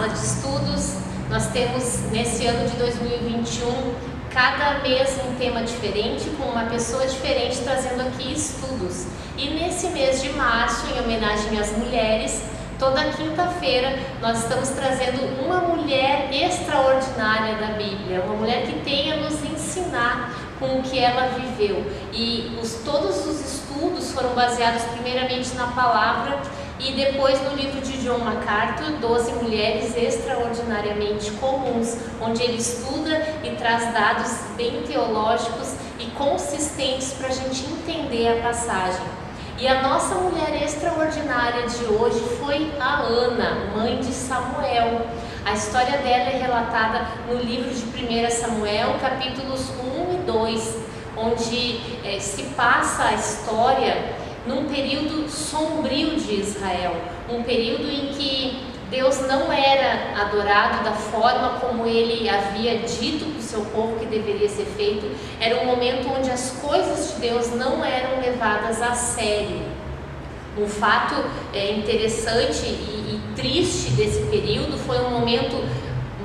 sala de estudos. Nós temos nesse ano de 2021 cada mês um tema diferente, com uma pessoa diferente trazendo aqui estudos. E nesse mês de março, em homenagem às mulheres, toda quinta-feira nós estamos trazendo uma mulher extraordinária da Bíblia, uma mulher que tem a nos ensinar com o que ela viveu. E todos os estudos foram baseados primeiramente na palavra e depois no livro de John MacArthur, 12 Mulheres Extraordinariamente Comuns, onde ele estuda e traz dados bem teológicos e consistentes para a gente entender a passagem. E a nossa mulher extraordinária de hoje foi a Ana, mãe de Samuel. A história dela é relatada no livro de 1 Samuel, capítulos 1 e 2, onde se passa a história num período sombrio de Israel, um período em que Deus não era adorado da forma como ele havia dito para o seu povo que deveria ser feito. Era um momento onde as coisas de Deus não eram levadas a sério. Um fato interessante e triste desse período foi um momento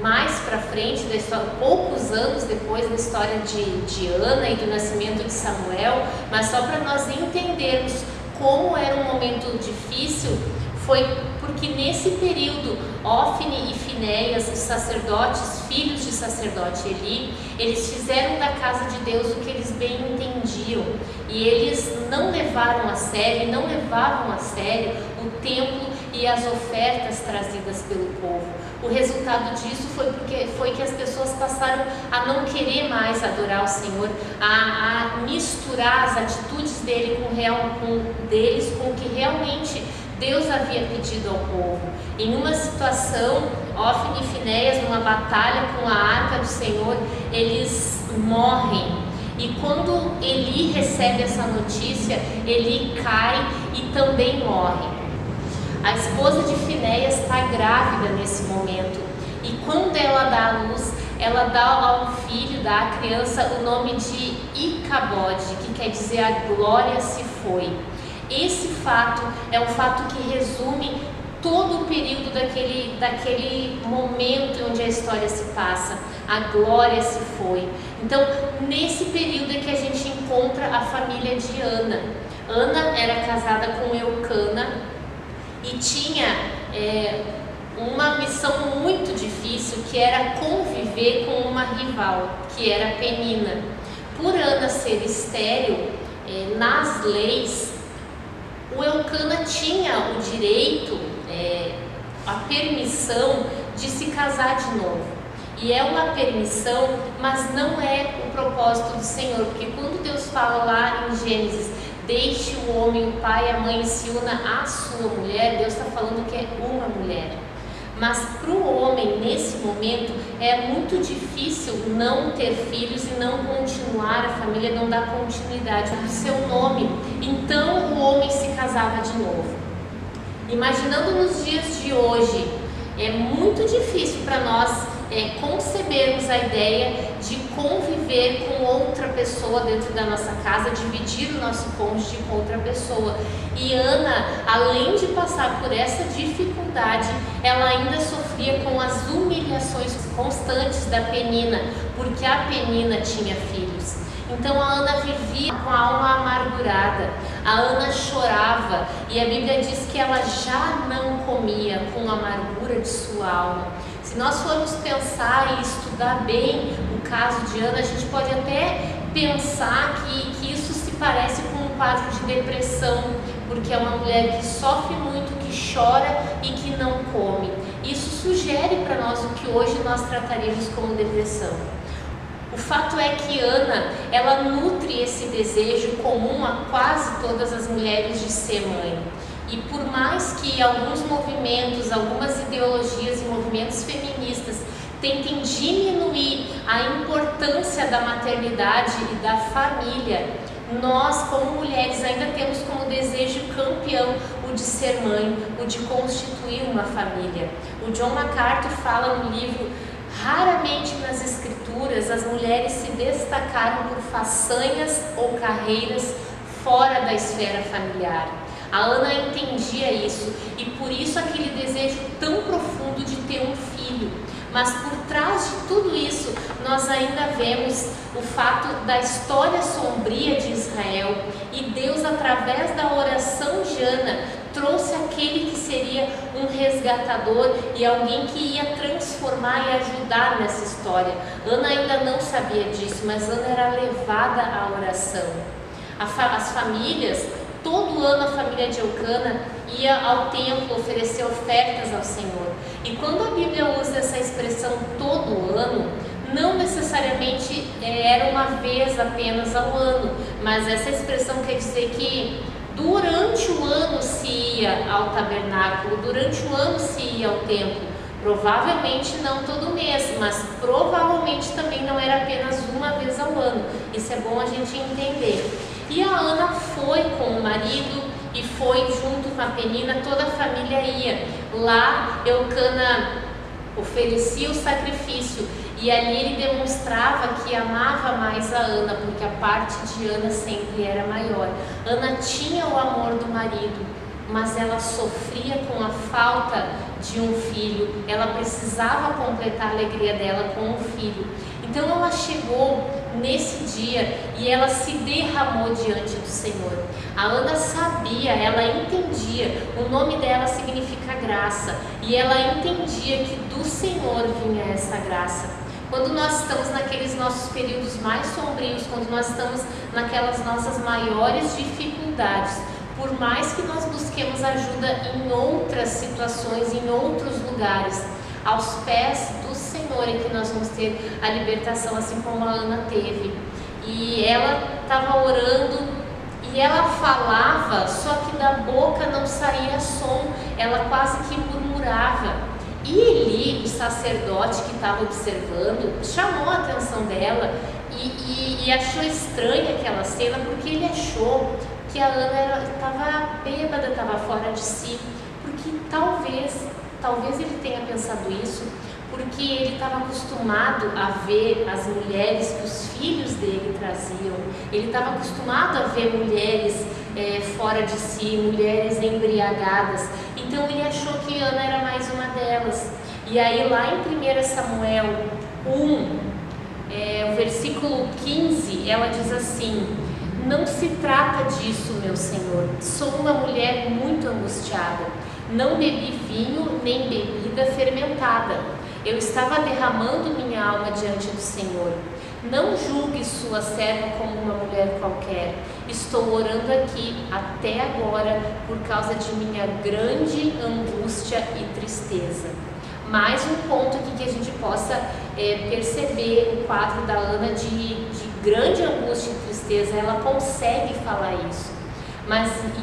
mais para frente da história, poucos anos depois da história de Ana e do nascimento de Samuel, mas só para nós entendermos como era um momento difícil, foi porque nesse período Ofni e Finéias, os sacerdotes, filhos de sacerdote Eli, eles fizeram da casa de Deus o que eles bem entendiam, e eles não levaram a sério, não levavam a sério o templo e as ofertas trazidas pelo povo. O resultado disso foi que as pessoas passaram a não querer mais adorar o Senhor, a misturar as atitudes deles com o que realmente Deus havia pedido ao povo. Em uma situação, Ofni e Finéias, numa batalha com a arca do Senhor, eles morrem. E quando Eli recebe essa notícia, Eli cai e também morre. A esposa de Finéias está grávida nesse momento, e quando ela dá à luz, ela dá ao filho, dá à criança o nome de Icabode, que quer dizer a glória se foi. Esse fato é um fato que resume todo o período daquele momento onde a história se passa. A glória se foi. Então, nesse período é que a gente encontra a família de Ana. Ana era casada com Eucana e tinha uma missão muito difícil, que era conviver com uma rival, que era Penina. Por Ana ser estéril, nas leis, o Eucana tinha o direito, a permissão de se casar de novo. E é uma permissão, mas não é o propósito do Senhor, porque quando Deus fala lá em Gênesis, deixe o homem, o pai e a mãe, se una à sua mulher, Deus está falando que é uma mulher. Mas para o homem, nesse momento, é muito difícil não ter filhos e não continuar a família, não dar continuidade ao seu nome. Então o homem se casava de novo. Imaginando nos dias de hoje, é muito difícil para nós concebermos a ideia de conviver com outra pessoa dentro da nossa casa, dividir o nosso cônjuge com outra pessoa. E Ana, além de passar por essa dificuldade, ela ainda sofria com as humilhações constantes da Penina, porque a Penina tinha filhos. Então a Ana vivia com a alma amargurada, a Ana chorava, e a Bíblia diz que ela já não comia com a amargura de sua alma. Se nós formos pensar e estudar bem o caso de Ana, a gente pode até pensar que isso se parece com um quadro de depressão, porque é uma mulher que sofre muito, que chora e que não come. Isso sugere para nós o que hoje nós trataríamos como depressão. O fato é que Ana, ela nutre esse desejo comum a quase todas as mulheres de ser mãe. E por mais que alguns movimentos, algumas ideologias e movimentos feministas tentem diminuir a importância da maternidade e da família, nós como mulheres ainda temos como desejo campeão o de ser mãe, o de constituir uma família. O John MacArthur fala no livro: raramente nas escrituras as mulheres se destacaram por façanhas ou carreiras fora da esfera familiar. A Ana entendia isso e por isso aquele desejo tão profundo de ter um filho. Mas por trás de tudo isso, nós ainda vemos o fato da história sombria de Israel, e Deus, através da oração de Ana, trouxe aquele que seria um resgatador e alguém que ia transformar e ajudar nessa história. Ana ainda não sabia disso, mas Ana era levada à oração. As famílias, todo ano a família de Eucana ia ao templo oferecer ofertas ao Senhor. E quando a Bíblia usa essa expressão todo ano, não necessariamente era uma vez apenas ao ano, mas essa expressão quer dizer que durante o ano se ia ao tabernáculo, durante o ano se ia ao templo. Provavelmente não todo mês, mas provavelmente também não era apenas uma vez ao ano. Isso é bom a gente entender. E a Ana foi com o marido e foi junto com a Penina, toda a família ia. Lá Eucana oferecia o sacrifício e ali ele demonstrava que amava mais a Ana, porque a parte de Ana sempre era maior. Ana tinha o amor do marido, mas ela sofria com a falta de um filho. Ela precisava completar a alegria dela com um filho. Então ela chegou nesse dia e ela se derramou diante do Senhor. A Ana sabia, ela entendia, o nome dela significa graça, e ela entendia que do Senhor vinha essa graça. Quando nós estamos naqueles nossos períodos mais sombrios, quando nós estamos naquelas nossas maiores dificuldades, por mais que nós busquemos ajuda em outras situações, em outros lugares, aos pés do Senhor é que nós vamos ter a libertação, assim como a Ana teve. E ela estava orando e ela falava, só que da boca não saía som, ela quase que murmurava. E Eli, o sacerdote que estava observando, chamou a atenção dela e achou estranha aquela cena, porque ele achou que a Ana estava bêbada, estava fora de si, porque talvez ele tenha pensado isso, porque ele estava acostumado a ver as mulheres que os filhos dele traziam, ele estava acostumado a ver mulheres fora de si, mulheres embriagadas, então ele achou que Ana era mais uma delas. E aí lá em 1 Samuel 1, o versículo 15, ela diz assim: não se trata disso, meu Senhor, sou uma mulher muito angustiada, não bebi vinho nem bebida fermentada, eu estava derramando minha alma diante do Senhor. Não julgue sua serva como uma mulher qualquer, estou orando aqui até agora por causa de minha grande angústia e tristeza. Mais um ponto aqui que a gente possa perceber o quadro da Ana de grande angústia e tristeza. Ela consegue falar isso,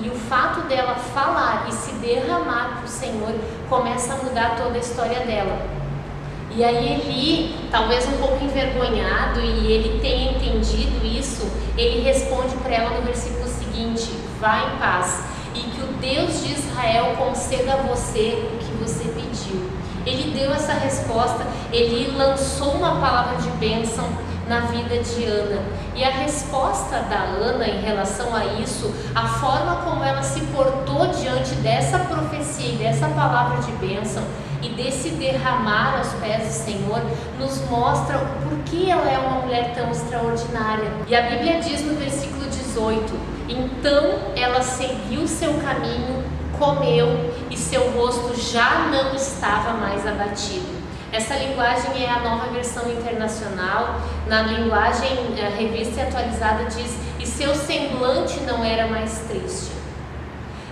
e o fato dela falar e se derramar para o Senhor começa a mudar toda a história dela. E aí Eli, talvez um pouco envergonhado, e ele tenha entendido isso, ele responde para ela no versículo seguinte: vá em paz, e que o Deus de Israel conceda a você o que você pediu. Ele deu essa resposta, ele lançou uma palavra de bênção na vida de Ana. E a resposta da Ana em relação a isso, a forma como ela se portou diante dessa profecia e dessa palavra de bênção e desse derramar aos pés do Senhor, nos mostra o porquê ela é uma mulher tão extraordinária. E a Bíblia diz no versículo 18: então ela seguiu seu caminho, comeu, e seu rosto já não estava mais abatido. Essa linguagem é a Nova Versão Internacional. Na linguagem Revista e Atualizada diz: e seu semblante não era mais triste.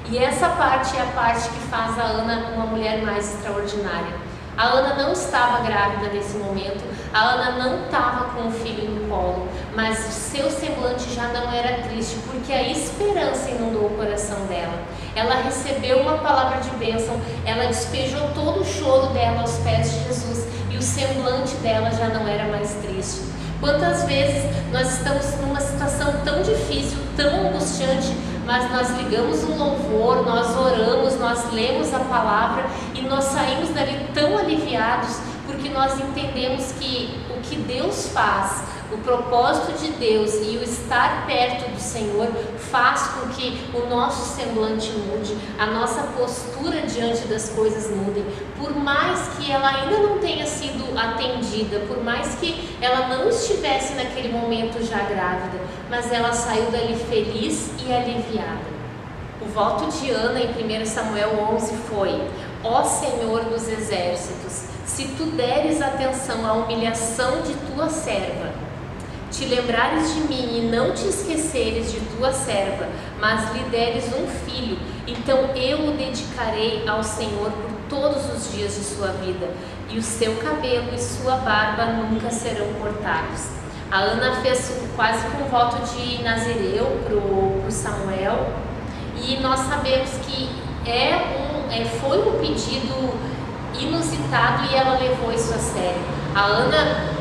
E essa parte é a parte que faz a Ana uma mulher mais extraordinária. A Ana não estava grávida nesse momento, a Ana não estava com o filho no colo, mas o seu semblante já não era triste, porque a esperança inundou o coração dela. Ela recebeu uma palavra de bênção, ela despejou todo o choro dela aos pés de Jesus, e o semblante dela já não era mais triste. Quantas vezes nós estamos numa situação tão difícil, tão angustiante, mas nós ligamos um louvor, nós oramos, nós lemos a palavra e nós saímos dali tão aliviados, porque nós entendemos que o que Deus faz o propósito de Deus e o estar perto do Senhor faz com que o nosso semblante mude, a nossa postura diante das coisas mudem. Por mais que ela ainda não tenha sido atendida, por mais que ela não estivesse naquele momento já grávida, mas ela saiu dali feliz e aliviada. O voto de Ana em 1 Samuel 11 foi: ó Senhor dos exércitos, se tu deres atenção à humilhação de tua serva, te lembrares de mim e não te esqueceres de tua serva, mas lhe deres um filho, então eu o dedicarei ao Senhor por todos os dias de sua vida, e o seu cabelo e sua barba nunca serão cortados. A Ana fez quase que um voto de Nazireu para Samuel, e nós sabemos que foi um pedido inusitado e ela levou isso a sério. A Ana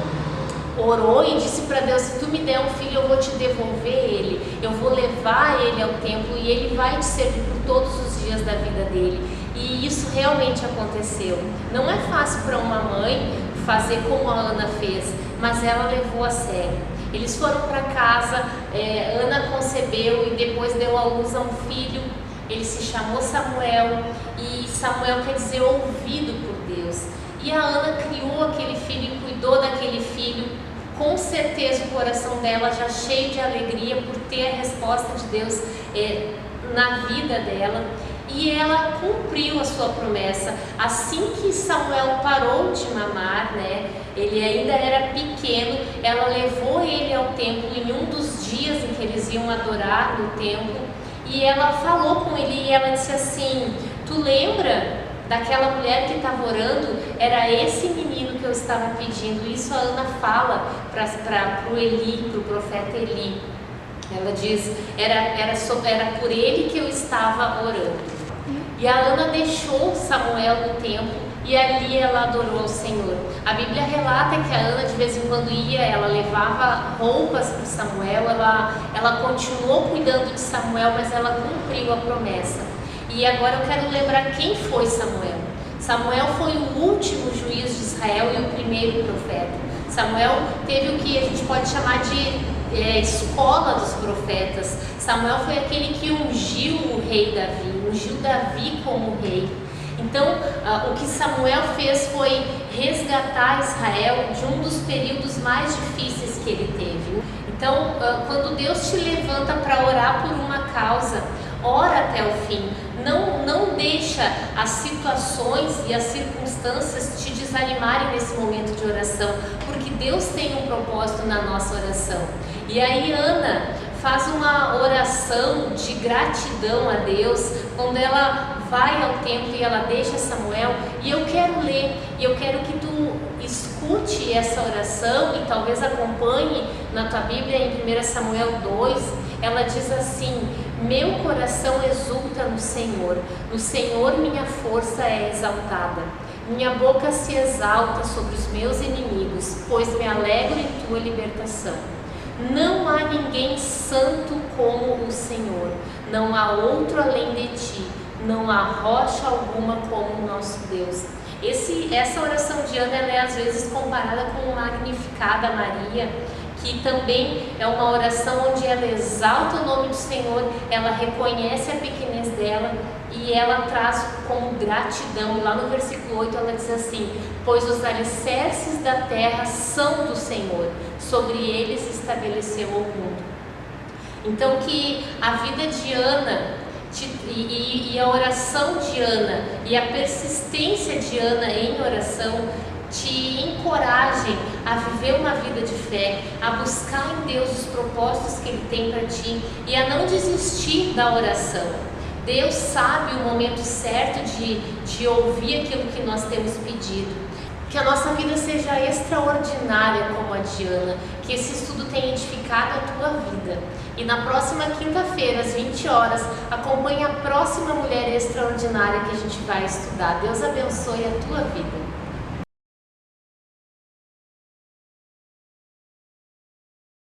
orou e disse para Deus: se tu me der um filho, eu vou te devolver ele, eu vou levar ele ao templo e ele vai te servir por todos os dias da vida dele. E isso realmente aconteceu. Não é fácil para uma mãe fazer como a Ana fez, mas ela levou a sério. Eles foram para casa, Ana concebeu e depois deu à luz a um filho. Ele se chamou Samuel, e Samuel quer dizer ouvido por Deus. E a Ana criou aquele filho e cuidou daquele filho. Com certeza o coração dela já cheio de alegria por ter a resposta de Deus na vida dela. E ela cumpriu a sua promessa. Assim que Samuel parou de mamar, ele ainda era pequeno, ela levou ele ao templo em um dos dias em que eles iam adorar no templo, e ela falou com ele e ela disse assim: tu lembra daquela mulher que estava orando? Era esse menino que eu estava pedindo. Isso a Ana fala para o Eli, para o profeta Eli. Ela diz: era por ele que eu estava orando. E a Ana deixou Samuel no templo e ali ela adorou ao Senhor. A Bíblia relata que a Ana de vez em quando ia, ela levava roupas para Samuel, ela continuou cuidando de Samuel, mas ela cumpriu a promessa. E agora eu quero lembrar quem foi Samuel. Samuel foi o último juiz de Israel e o primeiro profeta. Samuel teve o que a gente pode chamar de escola dos profetas. Samuel foi aquele que ungiu o rei Davi, ungiu Davi como rei. Então, o que Samuel fez foi resgatar Israel de um dos períodos mais difíceis que ele teve. Então, quando Deus te levanta para orar por uma causa, ora até o fim. Não deixa as situações e as circunstâncias te desanimarem nesse momento de oração, porque Deus tem um propósito na nossa oração. E aí Ana faz uma oração de gratidão a Deus, quando ela vai ao templo e ela deixa Samuel. E eu quero ler, e eu quero que tu escute essa oração e talvez acompanhe na tua Bíblia em 1 Samuel 2, ela diz assim: meu coração exulta no Senhor minha força é exaltada. Minha boca se exalta sobre os meus inimigos, pois me alegro em tua libertação. Não há ninguém santo como o Senhor, não há outro além de ti, não há rocha alguma como o nosso Deus. Essa oração de Ana é às vezes comparada com o Magnificat da Maria, que também é uma oração onde ela exalta o nome do Senhor, ela reconhece a pequenez dela e ela traz como gratidão. E lá no versículo 8 ela diz assim: pois os alicerces da terra são do Senhor, sobre eles estabeleceu o mundo. Então que a vida de Ana e a oração de Ana e a persistência de Ana em oração te encorajem a viver uma vida de fé, a buscar em Deus os propósitos que Ele tem para ti e a não desistir da oração. Deus sabe o momento certo de ouvir aquilo que nós temos pedido. Que a nossa vida seja extraordinária como a de Ana, que esse estudo tenha edificado a tua vida. E na próxima quinta-feira, às 20 horas, acompanhe a próxima mulher extraordinária que a gente vai estudar. Deus abençoe a tua vida.